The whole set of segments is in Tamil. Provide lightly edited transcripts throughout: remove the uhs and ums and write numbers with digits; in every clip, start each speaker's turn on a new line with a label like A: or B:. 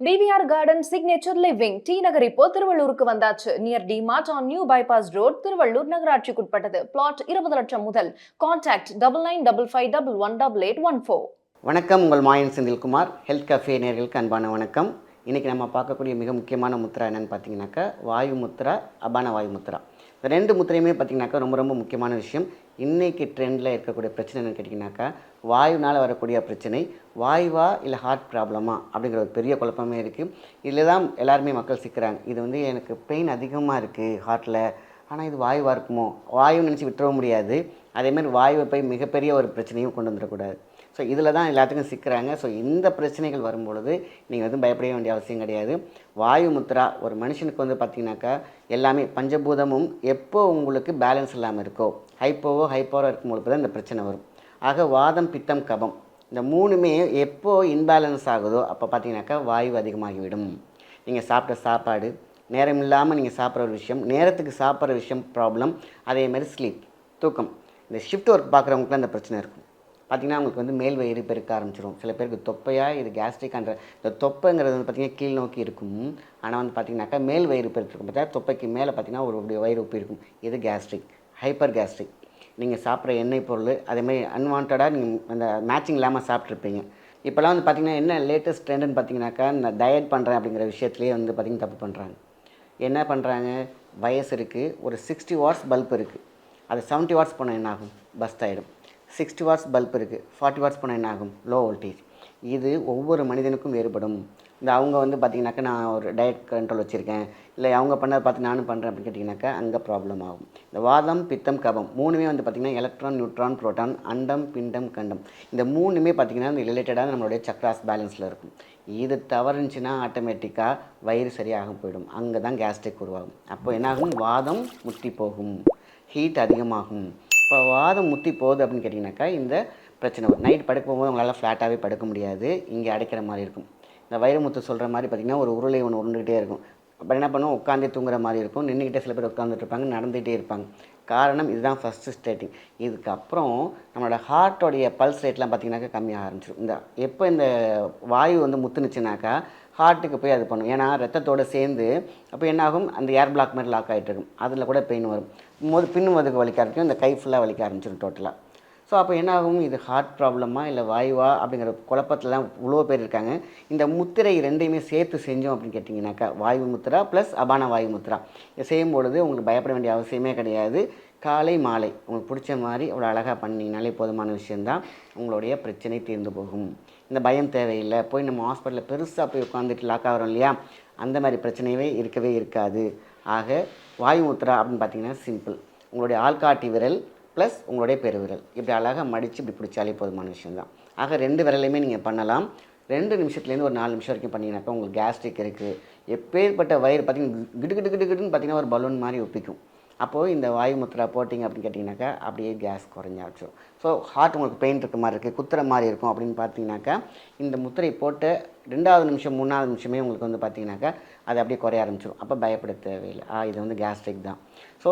A: DVR garden signature living T Nagar இப்போ திருவள்ளூருக்கு வந்தாச்சு. Near D Mart on new bypass road, Tiruvallur நகராட்சிக்குட்பட்டது. பிளாட் 20 லட்சம் முதல். கான்டாக்ட் 9955518814.
B: வணக்கம், உங்கள் மாயன் செந்தில்குமார். ஹெல்த் கஃபே நேயர்களுக்கு அன்பான வணக்கம். இன்றைக்கி நம்ம பார்க்கக்கூடிய மிக முக்கியமான முத்ரா என்னென்னு பார்த்தீங்கன்னாக்கா வாயு முத்ரா, அபான வாயு முத்ரா. இந்த ரெண்டு முத்திரையுமே பார்த்திங்கனாக்கா ரொம்ப முக்கியமான விஷயம். இன்றைக்கி ட்ரெண்டில் இருக்கக்கூடிய பிரச்சனை என்னென்னு கேட்டிங்கனாக்கா, வாயுனால் வரக்கூடிய பிரச்சனை வாயுவா இல்லை ஹார்ட் ப்ராப்ளமா அப்படிங்கிற ஒரு பெரிய குழப்பமே இருக்குது. இதில் தான் எல்லாருமே மக்கள் சிக்கிறாங்க. இது வந்து எனக்கு பெயின் அதிகமாக இருக்குது ஹார்ட்டில், ஆனால் இது வாயுவாக இருக்குமோ, வாயுன்னு நினச்சி விட்டுறவும் முடியாது. அதேமாதிரி வாயுவை போய் மிகப்பெரிய ஒரு பிரச்சனையும் கொண்டு வந்துடக்கூடாது. ஸோ இதில் தான் எல்லாத்துக்கும் சிக்கிறாங்க. ஸோ இந்த பிரச்சனைகள் வரும்பொழுது நீங்கள் வந்து பயப்பட வேண்டிய அவசியம் கிடையாது. வாயு முத்ரா ஒரு மனுஷனுக்கு வந்து பார்த்திங்கனாக்கா எல்லாமே பஞ்சபூதமும் எப்போ உங்களுக்கு பேலன்ஸ் இல்லாமல் இருக்கோ, ஹைப்போவோ இருக்கும்போது தான் இந்த பிரச்சனை வரும். ஆக வாதம், பித்தம், கபம் இந்த மூணுமே எப்போ இன்பேலன்ஸ் ஆகுதோ அப்போ பார்த்திங்கனாக்கா வாயு அதிகமாகிவிடும். நீங்கள் சாப்பிட்ட சாப்பாடு, நேரம் இல்லாமல் நீங்கள் சாப்பிட்ற ஒரு விஷயம், நேரத்துக்கு சாப்பிட்ற விஷயம் ப்ராப்ளம், அதேமாதிரி ஸ்லீப், தூக்கம். இந்த ஷிஃப்ட் ஒர்க் பார்க்குறவங்களுக்குலாம் இந்த பிரச்சனை இருக்கும். பார்த்திங்கன்னா அவங்களுக்கு வந்து மேல் வயிறு பெருக்க ஆரம்பிச்சிடும். சில பேருக்கு தொப்பையாக இது கேஸ்ட்ரிக்ன்ற இந்த தொப்பைங்கிறது வந்து பார்த்திங்கன்னா கீழ் நோக்கி இருக்கும். ஆனால் வந்து பார்த்திங்கனாக்கா மேல் வயிறு பெருக்கும் பார்த்தா தொப்பைக்கு மேலே பார்த்திங்கன்னா ஒரு வயிறு உப்பி இருக்கும். இது கேஸ்ட்ரிக், ஹைப்பர் கேஸ்ட்ரிக். நீங்கள் சாப்பிட்ற எண்ணெய் பொருள் அதேமாதிரி அன்வான்டாக நீங்கள் அந்த மேட்சிங் இல்லாமல் சாப்பிட்ருப்பீங்க. இப்போலாம் வந்து பார்த்திங்கன்னா என்ன லேட்டஸ்ட் ட்ரெண்டுன்னு பார்த்திங்கனாக்கா, நான் டயட் பண்ணுறேன் அப்படிங்கிற விஷயத்துலேயே வந்து பார்த்திங்கன்னா தப்பு பண்ணுறாங்க. என்ன பண்ணுறாங்க, வயசு இருக்குது, ஒரு 60 வாட்ஸ் பல்ப் இருக்குது, அது 70 வாட்ஸ் போனால் என்ன ஆகும், பஸ்ட் ஆகிடும். 60 வாட்ஸ் பல்ப் இருக்குது, 40 வாட்ஸ் போனால் என்ன ஆகும், லோ வோல்டேஜ். இது ஒவ்வொரு மனிதனுக்கும் வேறுபடும். இந்த அவங்க வந்து பார்த்திங்கனாக்கா நான் ஒரு டயட் கண்ட்ரோல் வச்சுருக்கேன், இல்லை அவங்க பண்ணதை பார்த்து நானும் பண்ணுறேன் அப்படின்னு கேட்டிங்கனாக்கா அங்கே ப்ராப்ளம் ஆகும். இந்த வாதம், பித்தம், கபம் மூணுமே வந்து பார்த்திங்கன்னா எலக்ட்ரான், நியூட்ரான், புரோட்டான், அண்டம், பிண்டம், கண்டம் இந்த மூணுமே பார்த்திங்கன்னா இந்த ரிலேட்டடாக நம்மளுடைய சக்ராஸ் பேலன்ஸில் இருக்கும். இது தவறுச்சுன்னா ஆட்டோமேட்டிக்காக வயிறு சரியாக போயிடும். அங்கே தான் கேஸ்ட்ரிக் உருவாகும். அப்போ என்னாகும், வாதம் முத்தி போகும், ஹீட் அதிகமாகும். இப்போ வாதம் முத்தி போகுது அப்படின்னு கேட்டிங்கனாக்கா இந்த பிரச்சனை வரும். நைட் படுக்க போகும்போது உங்களால் ஃப்ளாட்டாகவே படுக்க முடியாது, இங்கே அடைக்கிற மாதிரி இருக்கும். இந்த வைரமுத்து சொல்கிற மாதிரி பார்த்திங்கன்னா ஒரு உருளை ஒன்று உருண்டுகிட்டே இருக்கும். அப்புறம் என்ன பண்ணுவோம், உட்காந்தே தூங்குற மாதிரி இருக்கும், நின்றுக்கிட்டே சில பேர் உட்காந்துட்டு இருப்பாங்க, நடந்துகிட்டே இருப்பாங்க. காரணம் இதுதான் ஃபஸ்ட்டு ஸ்டேட்டிங். இதுக்கப்புறம் நம்மளோட ஹார்ட்டோடைய பல்ஸ் ரேட்லாம் பார்த்திங்கனாக்கா கம்மியாக ஆரம்பிச்சிடும். இந்த எப்போ இந்த வாயு வந்து முத்துனுச்சுனாக்கா ஹார்ட்டுக்கு போய் அது பண்ணும். ஏன்னா ரத்தத்தோடு சேர்ந்து அப்போ என்னாகும், அந்த ஏர் பிளாக் மாதிரி லாக் ஆகிட்டு இருக்கும். அதில் கூட பெயின் வரும் போது பின்னும் அதுக்கு வலிக்க ஆரம்பிக்கும், இந்த கை ஃபுல்லாக வலிக்க ஆரம்பிச்சிடும் டோட்டலாக. ஸோ அப்போ என்னாகும், இது ஹார்ட் ப்ராப்ளமா இல்லை வாயுவா அப்படிங்கிற குழப்பத்தில் தான் இவ்வளோ பேர் இருக்காங்க. இந்த முத்திரை ரெண்டையுமே சேர்த்து செஞ்சோம் அப்படின்னு கேட்டிங்கனாக்கா வாயு முத்ரா ப்ளஸ் அபான வாயு முத்ரா இதை செய்யும்பொழுது உங்களுக்கு பயப்பட வேண்டிய அவசியமே கிடையாது. காலை மாலை உங்களுக்கு பிடிச்ச மாதிரி அவ்வளோ அழகாக பண்ணிங்கனாலே போதுமான விஷயந்தான். உங்களுடைய பிரச்சனை தீர்ந்து போகும். இந்த பயம் தேவையில்லை. போய் நம்ம ஹாஸ்பிட்டலில் பெருசாக போய் உட்காந்துட்டு லாக் ஆகிறோம் இல்லையா, அந்த மாதிரி பிரச்சனையே இருக்கவே இருக்காது. ஆக வாயு முத்ரா அப்படின்னு பார்த்தீங்கன்னா சிம்பிள். உங்களுடைய ஆள்காட்டி விரல் ப்ளஸ் உங்களுடைய பெருவிரல் இப்படி அழகாக மடித்து இப்படி பிடிச்சாலே போதுமான விஷயந்தான். ஆக 2 விரலையுமே நீங்கள் பண்ணலாம். 2 நிமிஷத்துலேருந்து ஒரு 4 நிமிஷம் வரைக்கும் பண்ணிங்கனாக்கா உங்களுக்கு கேஸ்ட்ரிக் இருக்குது, எப்பேற்பட்ட வயிறு பார்த்திங்கன்னா கிடுன்னு பார்த்திங்கன்னா ஒரு பலூன் மாதிரி ஒப்பிக்கும். அப்போது இந்த வாயு முத்ரா போட்டிங்க அப்படின்னு கேட்டிங்கனாக்கா அப்படியே கேஸ் குறைஞ்சாச்சும். ஸோ ஹார்ட் உங்களுக்கு பெயின் இருக்க மாதிரி இருக்குது, குத்துற மாதிரி இருக்கும் அப்படின்னு பார்த்தீங்கன்னாக்கா இந்த முத்திரை போட்ட 2வது நிமிஷம் 3வது நிமிஷமே உங்களுக்கு வந்து பார்த்திங்கனாக்கா அது அப்படியே குறைய ஆரம்பிச்சிடும். அப்போ பயப்பட தேவையில்லை. இது வந்து கேஸ்ட்ரிக் தான். ஸோ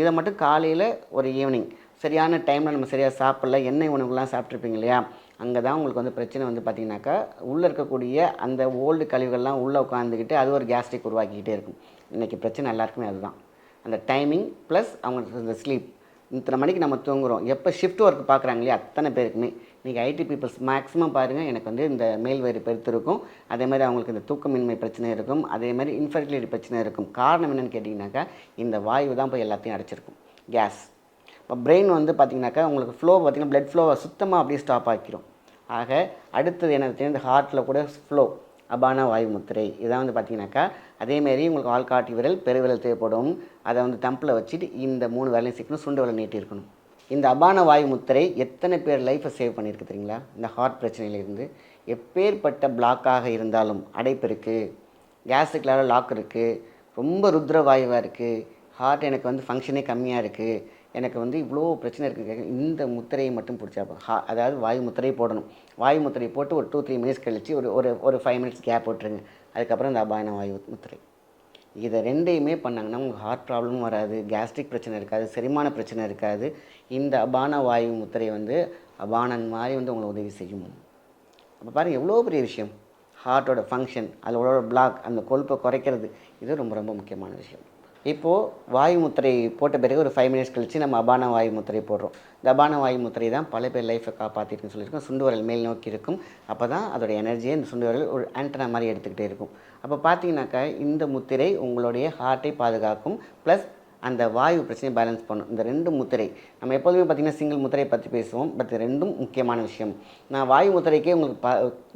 B: இதை மட்டும் காலையில் ஒரு ஈவினிங் சரியான டைமில் நம்ம சரியாக சாப்பிடல, எண்ணெய் உணவுலாம் சாப்பிட்ருப்பீங்க இல்லையா, அங்கே தான் உங்களுக்கு வந்து பிரச்சனை வந்து பார்த்திங்கனாக்கா உள்ளே இருக்கக்கூடிய அந்த ஓல்டு கழிவுகள்லாம் உள்ளே உட்காந்துக்கிட்டு அது ஒரு கேஸ்ட்ரிக் உருவாக்கிக்கிட்டே இருக்கும். இன்றைக்கி பிரச்சனை எல்லாருக்குமே அதுதான். அந்த டைமிங் ப்ளஸ் அவங்களுக்கு இந்த ஸ்லீப். இத்தனை மணிக்கு நம்ம தூங்குகிறோம், எப்போ ஷிஃப்ட் ஒர்க் பார்க்குறாங்க இல்லையா அத்தனை பேருக்குமே இன்றைக்கி ஐடி பீப்புள்ஸ் மேக்ஸிமம் பாருங்கள் எனக்கு வந்து இந்த மேல் வயிறு பெருத்து இருக்கும், அதேமாதிரி அவங்களுக்கு இந்த தூக்கமின்மை பிரச்சனை இருக்கும், அதேமாதிரி இன்ஃபர்டிலிட்டி பிரச்சனை இருக்கும். காரணம் என்னென்னு கேட்டிங்கனாக்கா இந்த வாயு தான் போய் எல்லாத்தையும் அடைச்சிருக்கும், கேஸ். இப்போ பிரெயின் வந்து பார்த்திங்கனாக்கா உங்களுக்கு ஃப்ளோ பார்த்திங்கன்னா ப்ளட் ஃப்ளோவை சுத்தமாக அப்படியே ஸ்டாப் ஆக்கிரும். ஆக அடுத்தது என்ன, இந்த ஹார்ட்டில் கூட ஃப்ளோ, அபான வாயு முத்திரை இதான் வந்து பார்த்திங்கனாக்கா அதேமாரி உங்களுக்கு ஆள்காட்டி விரல், பெருவிரல் தேவைப்படும். அதை வந்து தம்பில் வச்சுட்டு இந்த 3 வேலையும் சேர்க்கணும், சுண்டு வேலை நீட்டி இருக்கணும். இந்த அபான வாயு முத்திரை எத்தனை பேர் லைஃப்பை சேவ் பண்ணியிருக்கு தெரியுங்களா? இந்த ஹார்ட் பிரச்சனையிலேருந்து எப்பேற்பட்ட பிளாக்காக இருந்தாலும், அடைப்பு இருக்குது, கேஸ்ட்ரிக் லெவலில் லாக் இருக்குது, ரொம்ப ருத்ர வாயுவாக இருக்குது, ஹார்ட் எனக்கு வந்து ஃபங்க்ஷனே கம்மியாக இருக்குது, எனக்கு வந்து இவ்வளோ பிரச்சனை இருக்குது, இந்த முத்திரையை மட்டும் பிடிச்சா அதாவது வாயு முத்திரையை போடணும். வாயு முத்திரையை போட்டு ஒரு 2-3 மினிட்ஸ் கழித்து ஒரு 5 மினிட்ஸ் கேப் போட்டுருங்க. அதுக்கப்புறம் இந்த அபான வாயு முத்திரை இதை ரெண்டையுமே பண்ணாங்கன்னா உங்களுக்கு ஹார்ட் ப்ராப்ளமும் வராது, கேஸ்ட்ரிக் பிரச்சனை இருக்காது, செரிமான பிரச்சனை இருக்காது. இந்த அபான வாயு முத்திரை வந்து அபானன் மாதிரி வந்து உங்களை உதவி செய்யும். அப்போ பாருங்கள் எவ்வளோ பெரிய விஷயம். ஹார்ட்டோட ஃபங்க்ஷன், அதோட பிளாக், அந்த கொழுப்பை குறைக்கிறது, இது ரொம்ப ரொம்ப முக்கியமான விஷயம். இப்போது வாயு முத்திரை போட்ட பிறகு ஒரு 5 மினிட்ஸ் கழித்து நம்ம அபான வாயு முத்திரை போடுறோம். இந்த அபான வாயு முத்திரை தான் பல பேர் லைஃப்பை காப்பாற்றிருக்குன்னு சொல்லியிருக்கோம். சுண்டு வரல் மேல் நோக்கி இருக்கும். அப்போ தான் அதோட எனர்ஜியை இந்த சுண்டு வரல் ஒரு ஆண்டனா மாதிரி எடுத்துக்கிட்டே இருக்கும். அப்போ பார்த்தீங்கன்னாக்கா இந்த முத்திரை உங்களுடைய ஹார்ட்டை பாதுகாக்கும், ப்ளஸ் அந்த வாயு பிரச்சனையை பேலன்ஸ் பண்ணும். இந்த 2 முத்திரை நம்ம எப்போதுமே பார்த்திங்கன்னா சிங்கிள் முத்திரை பற்றி பேசுவோம். பட் ரெண்டும் முக்கியமான விஷயம். நான் வாயு முத்திரைக்கே உங்களுக்கு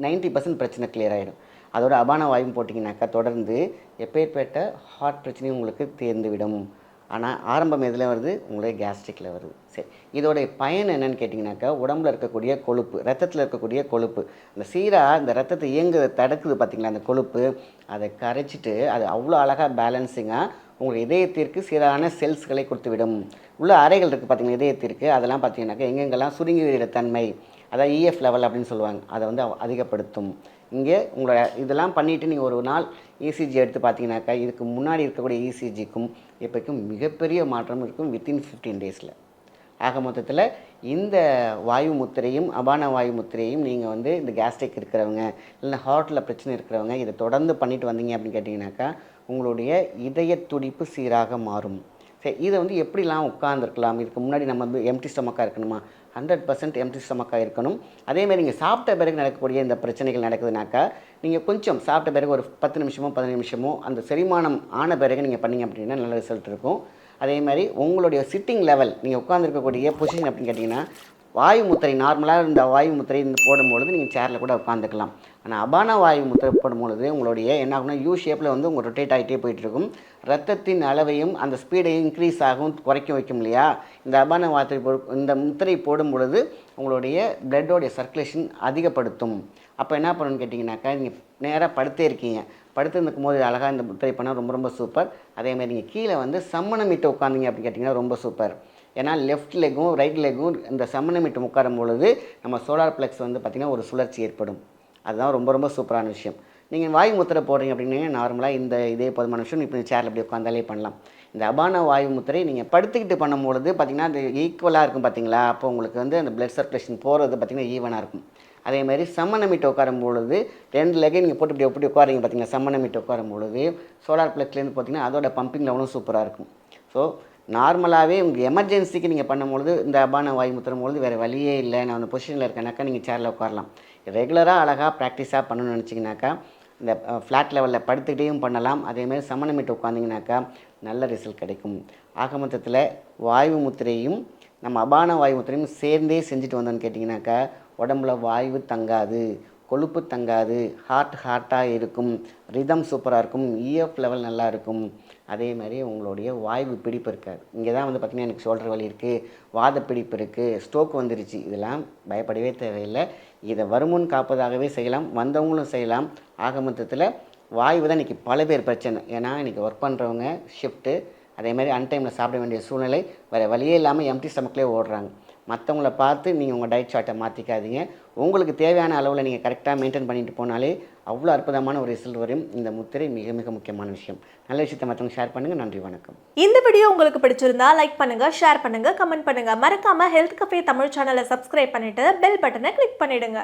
B: 90% பிரச்சனை கிளியர் ஆகிடும். அதோட அபான வாயும் போட்டிங்கனாக்கா தொடர்ந்து எப்பேற்பட்ட ஹார்ட் பிரச்சனையும் உங்களுக்கு தேர்ந்துவிடும். ஆனால் ஆரம்பம் எதில் வருது? உங்களுடைய கேஸ்ட்ரிக்கில் வருது. சரி, இதோடைய பயன் என்னென்னு கேட்டிங்கனாக்கா, உடம்புல இருக்கக்கூடிய கொழுப்பு, ரத்தத்தில் இருக்கக்கூடிய கொழுப்பு, அந்த சீராக இந்த ரத்தத்தை இயங்குறதை தடுக்குது பார்த்திங்களா, அந்த கொழுப்பு, அதை கரைச்சிட்டு அது அவ்வளோ அழகாக பேலன்ஸிங்காக உங்கள் இதயத்திற்கு சீரான செல்ஸ்களை கொடுத்துவிடும். உள்ள அறைகள் இருக்குது பார்த்திங்கன்னா இதயத்திற்கு, அதெல்லாம் பார்த்திங்கனாக்கா எங்கெங்கெல்லாம் சுருங்கி விடுற தன்மை, அதாவது இஎஃப் லெவல் அப்படின்னு சொல்லுவாங்க, அதை வந்து அதிகப்படுத்தும். இங்கே உங்களோட இதெல்லாம் பண்ணிவிட்டு நீங்கள் ஒரு நாள் இசிஜி எடுத்து பார்த்தீங்கன்னாக்கா இதுக்கு முன்னாடி இருக்கக்கூடிய இசிஜிக்கும் இப்போக்கும் மிகப்பெரிய மாற்றம் இருக்கும் வித்தின் 15 டேஸில். ஆக மொத்தத்தில் இந்த வாயு முத்திரையும் அபான வாயு முத்திரையும் நீங்கள் வந்து இந்த கேஸ்ட்ரிக் இருக்கிறவங்க இல்லை ஹார்ட்டில் பிரச்சனை இருக்கிறவங்க இதை தொடர்ந்து பண்ணிட்டு வந்தீங்க அப்படின்னு கேட்டிங்கனாக்கா உங்களுடைய இதய துடிப்பு சீராக மாறும். சரி, இதை வந்து எப்படிலாம் உட்காந்துருக்கலாம்? இதுக்கு முன்னாடி நம்ம வந்து எம்டி ஸ்டொமக்காக இருக்கணுமா? 100% எம்டி ஸ்டொமக்காக இருக்கணும். அதேமாதிரி நீங்கள் சாப்பிட்ட பிறகு நடக்கக்கூடிய இந்த பிரச்சனைகள் நடக்குதுனாக்கா நீங்கள் கொஞ்சம் சாப்பிட்ட பிறகு ஒரு 10 நிமிஷமோ 15 நிமிஷமோ அந்த செரிமானம் ஆன பிறகு நீங்கள் பண்ணிங்க அப்படின்னா நல்ல ரிசல்ட் இருக்கும். அதே மாதிரி உங்களுடைய சிட்டிங் லெவல், நீங்கள் உட்காந்துருக்கக்கூடிய பொசிஷன் அப்படின்னு கேட்டிங்கன்னா வாயு முத்திரை நார்மலாக இந்த வாயு முத்திரை போடும்பொழுது நீங்கள் சேரில் கூட உட்காந்துக்கலாம். ஆனால் அபான வாயு முத்திரை போடும்பொழுது உங்களுடைய என்ன ஆகும்னா யூ ஷேப்பில் வந்து உங்கள் ரொட்டேட் ஆகிட்டே போயிட்டுருக்கும். ரத்தத்தின் அளவையும் அந்த ஸ்பீடையும் இன்க்ரீஸ் ஆகும், குறைக்க வைக்கும் இல்லையா? இந்த அபான வாத்திரை இந்த முத்திரை போடும் பொழுது உங்களுடைய பிளட்டோடைய சர்க்குலேஷன் அதிகப்படுத்தும். அப்போ என்ன பண்ணணும்னு கேட்டிங்கனாக்கா நீங்கள் நேராக படுத்தே இருக்கீங்க, படுத்துருக்கும் போது அழகாக இந்த முத்திரை பண்ணால் ரொம்ப ரொம்ப சூப்பர். அதேமாதிரி நீங்கள் கீழே வந்து சம்மணமிட்டு உட்காந்திங்க அப்படின்னு கேட்டிங்கன்னா ரொம்ப சூப்பர். ஏன்னா லெஃப்ட் லெக்கும் ரைட் லெக்கும் இந்த சம்மணமிட்டு உட்காரும் பொழுது நம்ம சோலார் ப்ளெக்ஸ் வந்து பார்த்திங்கன்னா ஒரு சுழற்சி ஏற்படும். அதுதான் ரொம்ப ரொம்ப சூப்பரான விஷயம். நீங்கள் வாயு முத்திரை போடுறீங்க அப்படின்னா நார்மலாக இதே போதுமான விஷயம். இப்போ சேரில் அப்படி உட்காந்தாலே பண்ணலாம். இந்த அபான வாயு முத்திரை நீங்கள் படுத்துக்கிட்டு பண்ணும்பொழுது பார்த்திங்கன்னா அது ஈக்குவலாக இருக்கும் பார்த்திங்களா? அப்போ உங்களுக்கு வந்து அந்த பிளட் சர்க்குலேஷன் போகிறது பார்த்திங்கன்னா ஈவனாக இருக்கும். அதேமாதிரி சம்மணமிட்டு உட்காரும் பொழுது 2 லெக்கை நீங்கள் போட்டு இப்படி உட்காரிங்க பார்த்திங்கன்னா சம்மணமிட்டு உட்காரும் பொழுது சோலார் ப்ளெக்ஸ்லேருந்து பார்த்திங்கன்னா அதோட பம்பிங் லெவலும் சூப்பராக இருக்கும். ஸோ நார்மலாகவே உங்கள் எமர்ஜென்சிக்கு நீங்கள் பண்ணும்பொழுது இந்த அபான வாயு முத்திரம் பொழுது வேறு வழியே இல்லை, நான் அந்த பொசிஷனில் இருக்கேனாக்கா நீங்கள் சேரில் உட்காரலாம். ரெகுலராக அழகாக ப்ராக்டிஸாக பண்ணணும்னு நினச்சிங்கனாக்கா இந்த ஃப்ளாட் லெவலில் படுத்துக்கிட்டேயும் பண்ணலாம். அதேமாதிரி சம்மணமிட்டு உட்காந்திங்கனாக்கா நல்ல ரிசல்ட் கிடைக்கும். ஆக மொத்தத்தில் வாயு முத்திரையும் நம்ம அபான வாயு முத்திரையும் சேர்ந்தே செஞ்சுட்டு வந்தோன்னு கேட்டிங்கனாக்கா உடம்புல வாயு தங்காது, கொழுப்பு தங்காது, ஹார்ட்டாக இருக்கும், ரிதம் சூப்பராக இருக்கும், இஎஃப் லெவல் நல்லா இருக்கும். அதே மாதிரி உங்களுடைய வாய்வு பிடிப்பு இருக்காது. இங்கே தான் வந்து பார்த்திங்கன்னா எனக்கு ஷோல்டர் வலி இருக்குது, வாத பிடிப்பு இருக்குது, ஸ்ட்ரோக் வந்துருச்சு, இதெல்லாம் பயப்படவே தேவையில்லை. இதை வருமுன் காப்பதாகவே செய்யலாம், வந்தவங்களும் செய்யலாம். ஆக மொத்தத்தில் வாய்வு தான் இன்றைக்கி பல பேர் பிரச்சனை. ஏன்னா இன்றைக்கி ஒர்க் பண்ணுறவங்க ஷிஃப்ட்டு, அதே மாதிரி அன்டைமில் சாப்பிட வேண்டிய சூழ்நிலை, வேறு வழியே இல்லாமல் எம்டி ஸ்டமக்லேயே ஓடுறாங்க. மற்றவங்கள பார்த்து நீங்கள் உங்கள் டயட் சார்ட்டை மாற்றிக்காதீங்க. உங்களுக்கு தேவையான அளவில் நீங்கள் கரெக்டாக மெயின்டைன் பண்ணிட்டு போனாலே அவ்வளோ அற்புதமான ஒரு ரிசல்ட் வரும். இந்த முத்திரை மிக மிக முக்கியமான விஷயம். நல்ல விஷயத்தை மற்றவங்க ஷேர் பண்ணுங்கள். நன்றி, வணக்கம்.
C: இந்த வீடியோ உங்களுக்கு பிடிச்சிருந்தா லைக் பண்ணுங்கள், ஷேர் பண்ணுங்கள், கமெண்ட் பண்ணுங்கள். மறக்காமல் ஹெல்த் கஃபே தமிழ் சேனலை சப்ஸ்கிரைப் பண்ணிவிட்டு பெல் பட்டனை கிளிக் பண்ணிவிடுங்க.